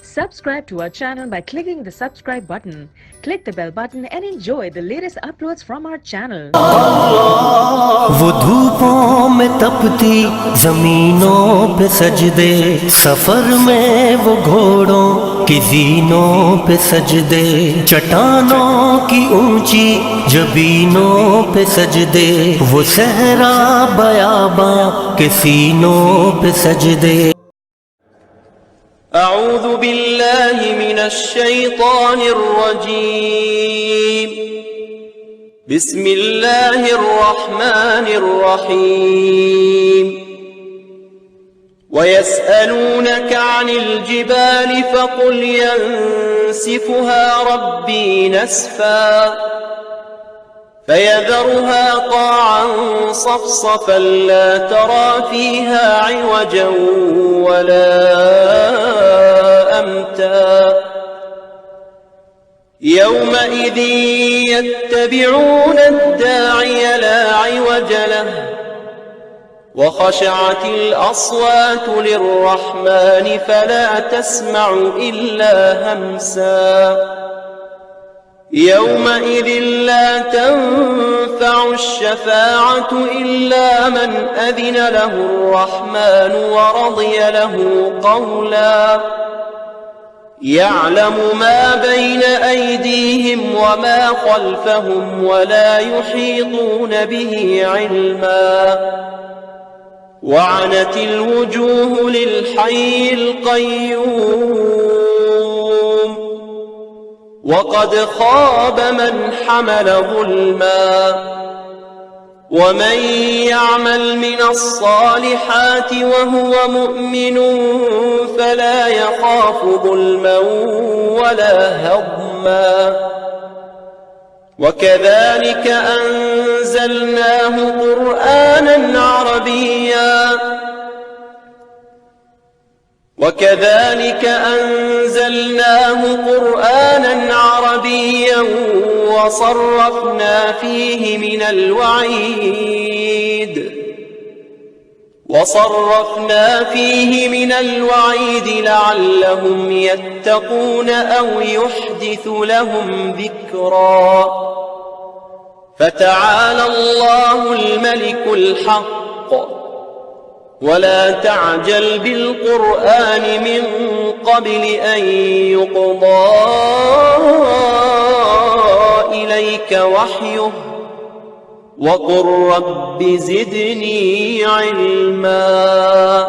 Subscribe to our channel by clicking the subscribe button. Click the bell button and enjoy the latest uploads from our channel. वो धूपों में तपती जमीनों पे सजदे, सफर में वो घोड़ों की जीनों पे सजदे, चट्टानों की ऊंची जबीनों पे सजदे, वो सहरा बयाबां के सीनों पे सजदे। أعوذ بالله من الشيطان الرجيم. بسم الله الرحمن الرحيم. ويسألونك عن الجبال فقل ينسفها ربي نسفا فيذرها قاعا صفصفا لا ترى فيها عوجا ولا أمتا يومئذ يتبعون الداعي لا عوج له وخشعت الأصوات للرحمن فلا تسمع إلا همسا يومئذ لا تنفع الشفاعة إلا من أذن له الرحمن ورضي له قولا يعلم ما بين أيديهم وما خلفهم ولا يحيطون به علما وعنت الوجوه للحي القيوم وقد خاب من حمل ظلما ومن يعمل من الصالحات وهو مؤمن فلا يخاف ظلما ولا هضما وكذلك أنزلناه قرآنا عربيا وصرفنا فيه من الوعيد لعلهم يتقون أو يحدث لهم ذكرا فتعالى الله الملك الحق ولا تعجل بالقرآن من قبل أن يقضى إليك وحيه وقل رب زدني علما